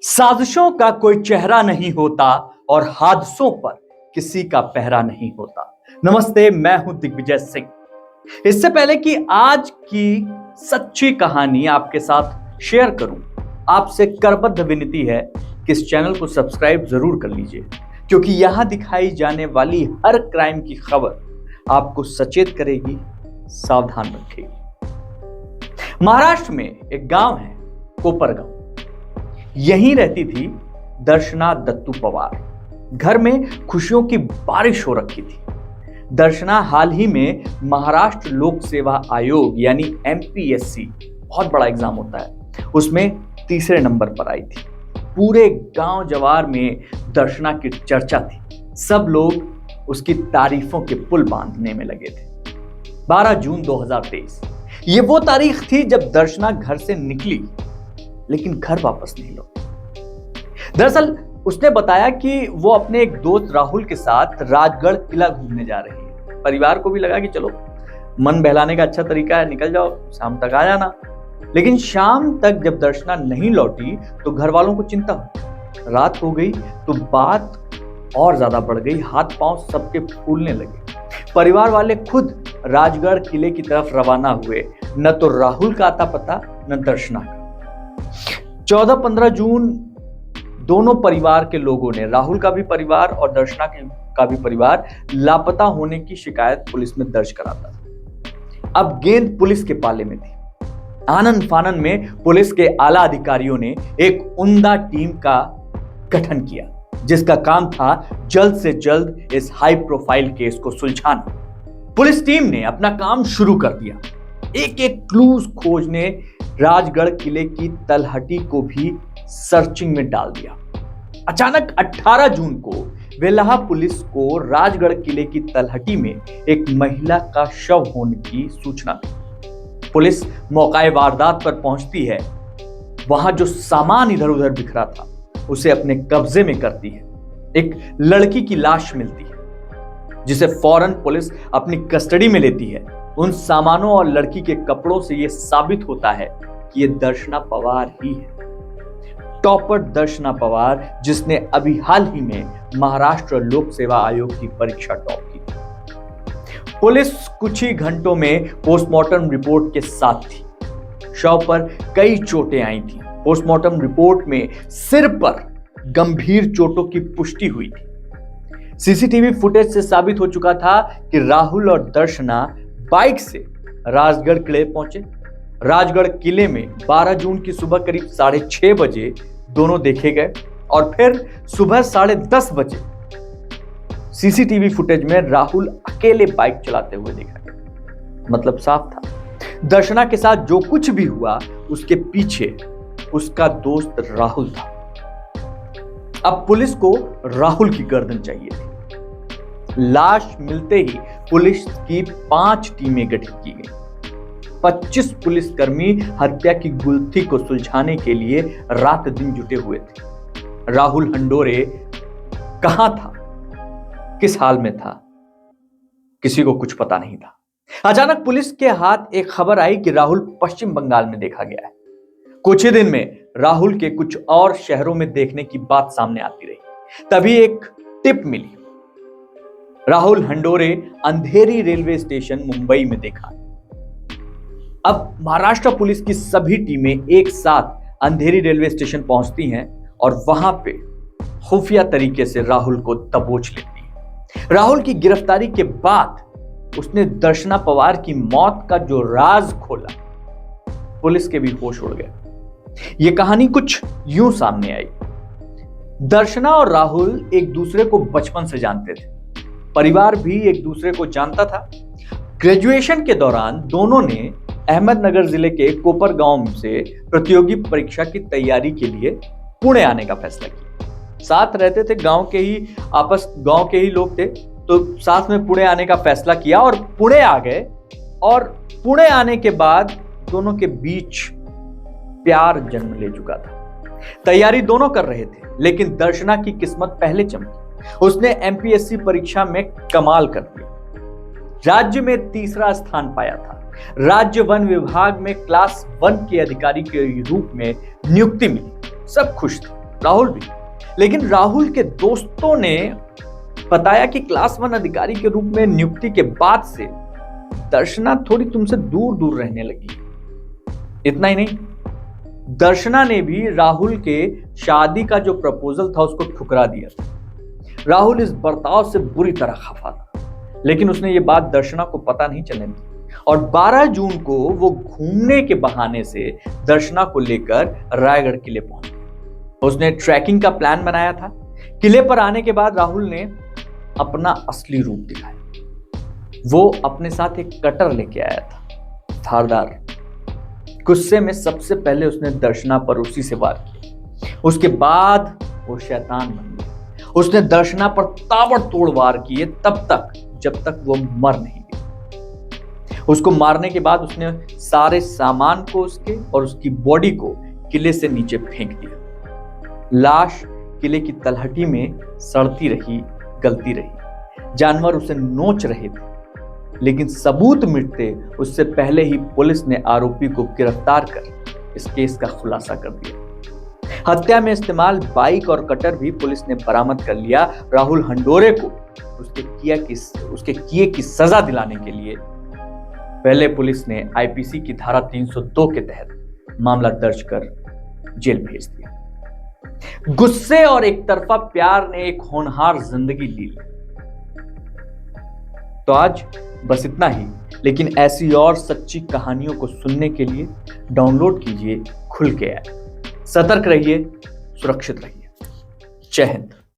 साजिशों का कोई चेहरा नहीं होता और हादसों पर किसी का पहरा नहीं होता। नमस्ते, मैं हूं दिग्विजय सिंह। इससे पहले कि आज की सच्ची कहानी आपके साथ शेयर करूं, आपसे करबद्ध विनती है कि इस चैनल को सब्सक्राइब जरूर कर लीजिए, क्योंकि यहां दिखाई जाने वाली हर क्राइम की खबर आपको सचेत करेगी, सावधान रखेगी। महाराष्ट्र में एक गांव है कोपरगांव। यहीं रहती थी दर्शना दत्तू पवार। घर में खुशियों की बारिश हो रखी थी। दर्शना हाल ही में महाराष्ट्र लोक सेवा आयोग यानी एमपीएससी, बहुत बड़ा एग्जाम होता है, उसमें तीसरे नंबर पर आई थी। पूरे गांव जवार में दर्शना की चर्चा थी। सब लोग उसकी तारीफों के पुल बांधने में लगे थे। 12 जून 2023 ये वो तारीख थी जब दर्शना घर से निकली, लेकिन घर वापस नहीं लौटी। दरअसल उसने बताया कि वो अपने एक दोस्त राहुल के साथ राजगढ़ किला घूमने जा रही है। परिवार को भी लगा कि चलो, मन बहलाने का अच्छा तरीका है, निकल जाओ, शाम तक आ जाना। लेकिन शाम तक जब दर्शना नहीं लौटी तो घर वालों को चिंता हुई। रात हो गई तो बात और ज्यादा बढ़ गई। हाथ पांव सबके फूलने लगे। परिवार वाले खुद राजगढ़ किले की तरफ रवाना हुए। न तो राहुल का आता पता, न दर्शना का। 14-15 जून दोनों परिवार के लोगों ने, राहुल का भी परिवार और दर्शना का भी परिवार, लापता होने की शिकायत पुलिस में दर्ज कराता था। अब गेंद पुलिस के पाले में थी। आनन फानन में पुलिस के आला अधिकारियों ने एक उम्दा टीम का गठन किया, जिसका काम था जल्द से जल्द इस हाई प्रोफाइल केस को सुलझाना। पुलिस टीम ने अपना काम शुरू कर दिया। एक एक क्लूज खोजने राजगढ़ किले की तलहटी को भी सर्चिंग में डाल दिया। अचानक 18 जून को वेल्हा पुलिस को राजगढ़ किले की तलहटी में एक महिला का शव होने की सूचना मिली। पुलिस मौके वारदात पर पहुंचती है। वहां जो सामान इधर उधर बिखरा था उसे अपने कब्जे में करती है। एक लड़की की लाश मिलती है, जिसे फौरन पुलिस अपनी कस्टडी में लेती है। उन सामानों और लड़की के कपड़ों से यह साबित होता है कि यह दर्शना पवार ही है। टॉपर दर्शना पवार, जिसने अभी हाल ही में महाराष्ट्र लोक सेवा आयोग की परीक्षा टॉप की थी। पुलिस कुछ ही घंटों में पोस्टमार्टम रिपोर्ट के साथ थी। शव पर कई चोटें आई थी। पोस्टमार्टम रिपोर्ट में सिर पर गंभीर चोटों की पुष्टि हुई थी। सीसीटीवी फुटेज से साबित हो चुका था कि राहुल और दर्शना बाइक से राजगढ़ किले पहुंचे। राजगढ़ किले में 12 जून की सुबह करीब 6:30 बजे दोनों देखे गए और फिर सुबह 10:30 बजे सीसीटीवी फुटेज में राहुल अकेले बाइक चलाते हुए देखा गया। मतलब साफ था, दर्शना के साथ जो कुछ भी हुआ उसके पीछे उसका दोस्त राहुल था। अब पुलिस को राहुल की गर्दन चाहिए थी। लाश मिलते ही पुलिस की 5 टीमें गठित की गई। 25 पुलिसकर्मी हत्या की गुत्थी को सुलझाने के लिए रात दिन जुटे हुए थे। राहुल हंडोरे कहां था, किस हाल में था, किसी को कुछ पता नहीं था। अचानक पुलिस के हाथ एक खबर आई कि राहुल पश्चिम बंगाल में देखा गया है। कुछ ही दिन में राहुल के कुछ और शहरों में देखने की बात सामने आती रही। तभी एक टिप मिली। राहुल हंडोरे अंधेरी रेलवे स्टेशन मुंबई में देखा। अब महाराष्ट्र पुलिस की सभी टीमें एक साथ अंधेरी रेलवे स्टेशन पहुंचती हैं और वहां पे खुफिया तरीके से राहुल को दबोच लेती है। राहुल की गिरफ्तारी के बाद उसने दर्शना पवार की मौत का जो राज खोला, पुलिस के भी होश उड़ गए। यह कहानी कुछ यूं सामने आई। दर्शना और राहुल एक दूसरे को बचपन से जानते थे। परिवार भी एक दूसरे को जानता था। ग्रेजुएशन के दौरान दोनों ने अहमदनगर जिले के कोपरगांव से प्रतियोगी परीक्षा की तैयारी के लिए पुणे आने का फैसला किया। साथ रहते थे, गांव के ही लोग थे, तो साथ में पुणे आने का फैसला किया और पुणे आ गए। और पुणे आने के बाद दोनों के बीच प्यार जन्म ले चुका था। तैयारी दोनों कर रहे थे, लेकिन दर्शना की किस्मत पहले चमकी। उसने एमपीएससी परीक्षा में कमाल कर दिया। राज्य में 3रा स्थान पाया था। राज्य वन विभाग में क्लास 1 के अधिकारी के रूप में नियुक्ति मिली। सब खुश थे। राहुल भी। लेकिन राहुल के दोस्तों ने बताया कि क्लास 1 अधिकारी के रूप में नियुक्ति के बाद से दर्शना थोड़ी तुमसे दूर दूर रहने लगी। इतना ही नहीं, दर्शना ने भी राहुल के शादी का जो प्रपोजल था उसको ठुकरा दिया था। राहुल इस बर्ताव से बुरी तरह खफा था, लेकिन उसने ये बात दर्शना को पता नहीं चलने दी और 12 जून को वो घूमने के बहाने से दर्शना को लेकर रायगढ़ किले पहुंच गया। उसने ट्रैकिंग का प्लान बनाया था। किले पर आने के बाद राहुल ने अपना असली रूप दिखाया। वो अपने साथ एक कटर लेके आया था, धारदार। गुस्से में सबसे पहले उसने दर्शना पर उसी से वार किया। उसके बाद वो शैतान बन गया। उसने दर्शना पर ताबड़तोड़ वार किए तब तक जब तक वो मर नहीं गई। उसको मारने के बाद उसने सारे सामान को उसके और उसकी बॉडी को किले से नीचे फेंक दिया। लाश किले की तलहटी में सड़ती रही, गलती रही। जानवर उसे नोच रहे थे, लेकिन सबूत मिटते उससे पहले ही पुलिस ने आरोपी को गिरफ्तार कर इस केस का खुलासा कर दिया। हत्या में इस्तेमाल बाइक और कटर भी पुलिस ने बरामद कर लिया। राहुल हंडोरे को उसके किए की सजा दिलाने के लिए पहले पुलिस ने आईपीसी की धारा 302 के तहत मामला दर्ज कर जेल भेज दिया। गुस्से और एक तरफा प्यार ने एक होनहार जिंदगी ली। तो आज बस इतना ही, लेकिन ऐसी और सच्ची कहानियों को सुनने के लिए डाउनलोड कीजिए खुल के ऐप। सतर्क रहिए, सुरक्षित रहिए। जय हिंद।